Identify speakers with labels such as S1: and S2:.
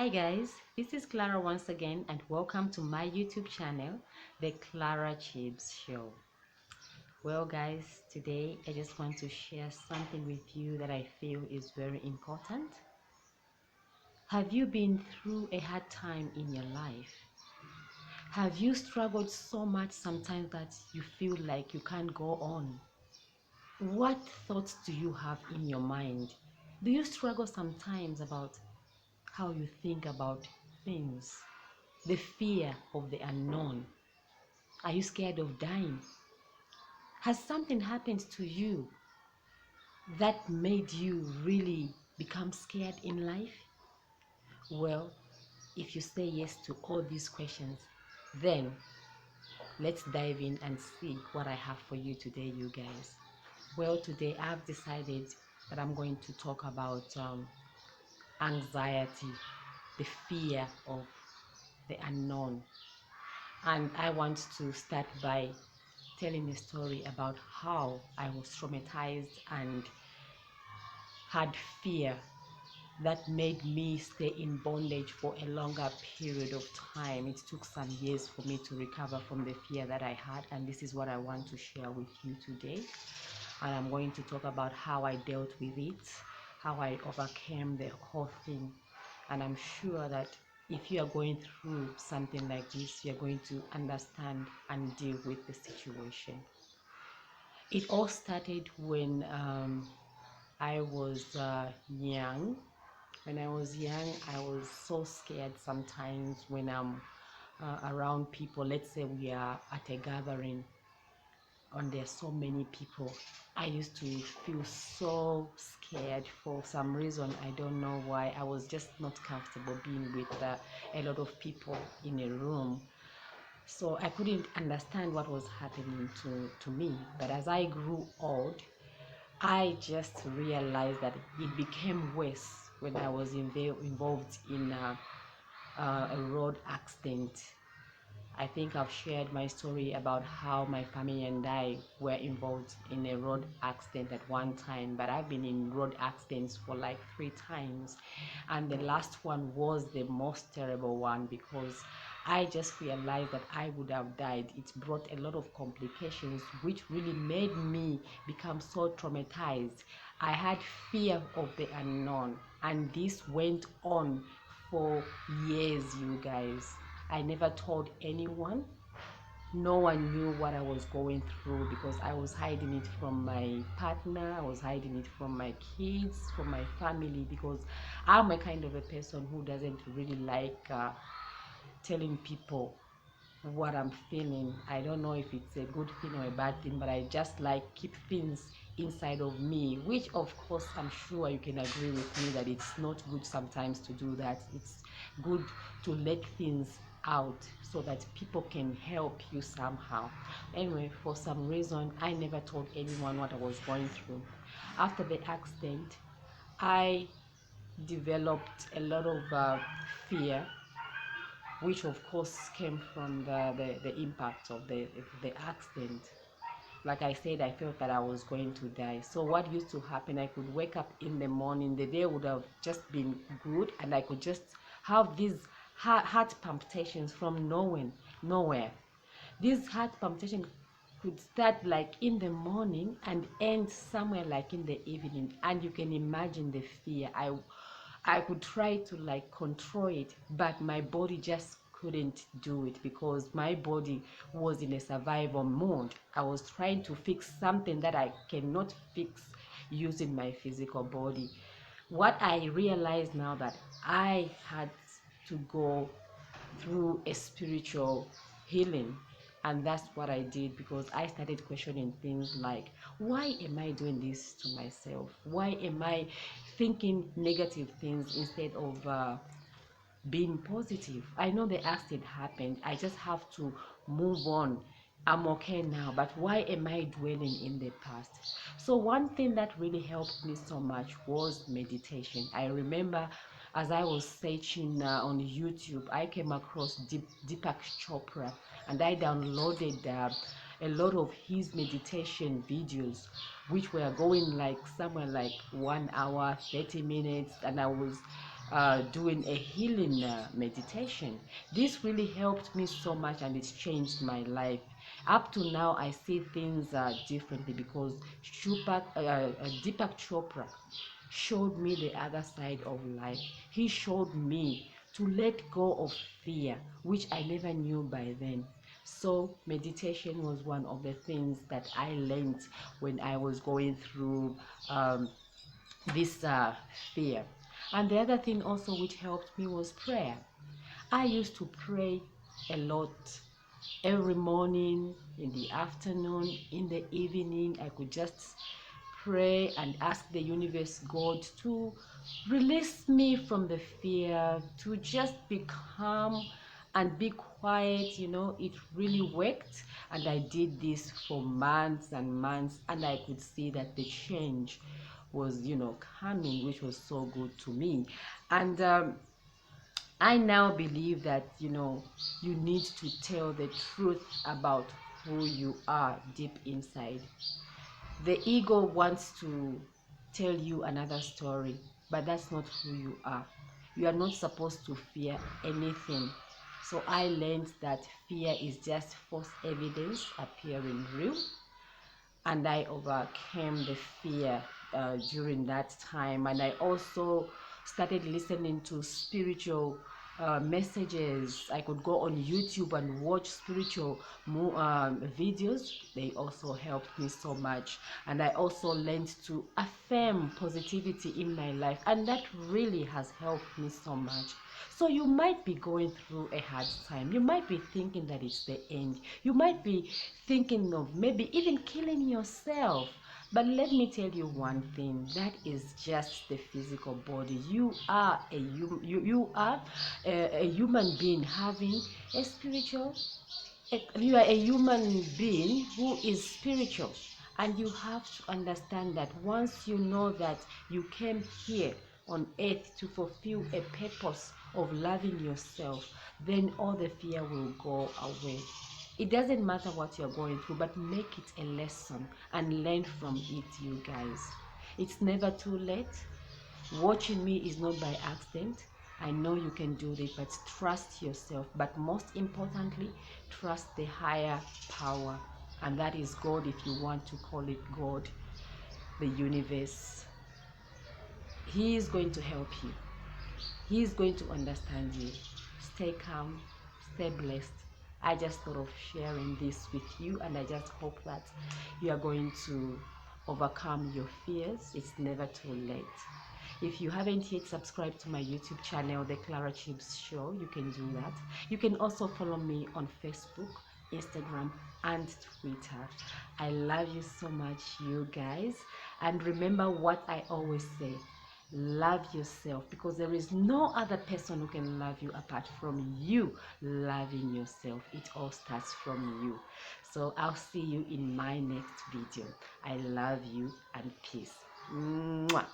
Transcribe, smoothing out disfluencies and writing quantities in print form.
S1: Hi guys, this is Clara once again and welcome to my YouTube channel, The Clara Chibs Show. Well guys, today I just want to share something with you that I feel is very important. Have you been through a hard time in your life? Have you struggled so much sometimes that you feel like you can't go on? What thoughts do you have in your mind? Do you struggle sometimes about how you think about things? The fear of the unknown. Are you scared of dying? Has something happened to you that made you really become scared in life? Well, if you say yes to all these questions, then let's dive in and see what I have for you today, you guys. Well, today I've decided that I'm going to talk about anxiety, the fear of the unknown. And I want to start by telling a story about how I was traumatized and had fear that made me stay in bondage for a longer period of time. It took some years for me to recover from the fear that I had, and this is what I want to share with you today. And I'm going to talk about how I dealt with it, how I overcame the whole thing. And I'm sure that if you are going through something like this, you're going to understand and deal with the situation. It all started when I was young. When I was young, I was so scared sometimes when I'm around people. Let's say we are at a gathering and there's so many people. I used to feel so scared for some reason. I don't know why. I was just not comfortable being with a lot of people in a room. So I couldn't understand what was happening to me. But as I grew old, I just realized that it became worse when I was involved in a road accident. I think I've shared my story about how my family and I were involved in a road accident at one time, but I've been in road accidents for like 3 times. And the last one was the most terrible one because I just realized that I would have died. It brought a lot of complications, which really made me become so traumatized. I had fear of the unknown, and this went on for years, you guys. I never told anyone. No one knew what I was going through because I was hiding it from my partner, I was hiding it from my kids, from my family, because I'm a kind of a person who doesn't really like telling people what I'm feeling. I don't know if it's a good thing or a bad thing, but I just like keep things inside of me, which of course I'm sure you can agree with me that it's not good sometimes to do that. It's good to let things out so that people can help you somehow. Anyway, for some reason I never told anyone what I was going through. After the accident, I developed a lot of fear, which of course came from the impact of the accident. Like I said, I felt that I was going to die. So what used to happen, I could wake up in the morning, the day would have just been good, and I could just have these heart palpitations from nowhere. These heart palpitations could start like in the morning and end somewhere like in the evening, and you can imagine the fear. I could try to like control it, but my body just couldn't do it because my body was in a survival mode. I was trying to fix something that I cannot fix using my physical body. What I realized now that I had to go through a spiritual healing, and that's what I did, because I started questioning things like, why am I doing this to myself? Why am I thinking negative things instead of being positive? I know the accident happened, I just have to move on. I'm okay now, but why am I dwelling in the past? So one thing that really helped me so much was meditation. I remember as I was searching on YouTube, I came across Deepak Chopra, and I downloaded a lot of his meditation videos, which were going like somewhere like 1 hour 30 minutes, and I was doing a healing meditation. This really helped me so much, and it's changed my life. Up to now, I see things differently because Deepak Chopra showed me the other side of life. He showed me to let go of fear, which I never knew by then. So meditation was one of the things that I learned when I was going through this fear. And the other thing also which helped me was prayer. I used to pray a lot every morning, in the afternoon, in the evening. I could just pray and ask the universe, God, to release me from the fear, to just be calm and be quiet. It really worked, and I did this for months and months, and I could see that the change was coming, which was so good to me. And I now believe that you need to tell the truth about who you are deep inside. The ego wants to tell you another story, but that's not who you are. You are not supposed to fear anything. So I learned that fear is just false evidence appearing real, and I overcame the fear during that time. And I also started listening to spiritual messages. I could go on YouTube and watch spiritual videos. They also helped me so much. And I also learned to affirm positivity in my life, and that really has helped me so much. So you might be going through a hard time. You might be thinking that it's the end. You might be thinking of maybe even killing yourself. But let me tell you one thing, that is just the physical body. You are a human being having a spiritual, you are a human being who is spiritual. And you have to understand that once you know that you came here on earth to fulfill a purpose of loving yourself, then all the fear will go away. It doesn't matter what you're going through, but make it a lesson and learn from it, you guys. It's never too late. Watching me is not by accident. I know you can do this, but trust yourself. But most importantly, trust the higher power. And that is God, if you want to call it God, the universe. He is going to help you. He is going to understand you. Stay calm, stay blessed. I just thought of sharing this with you, and I just hope that you are going to overcome your fears. It's never too late. If you haven't yet subscribed to my YouTube channel, The Clara Chips Show, you can do that. You can also follow me on Facebook, Instagram, and Twitter. I love you so much, you guys. And remember what I always say, love yourself, because there is no other person who can love you apart from you loving yourself. It all starts from you. So I'll see you in my next video. I love you, and peace. Mwah.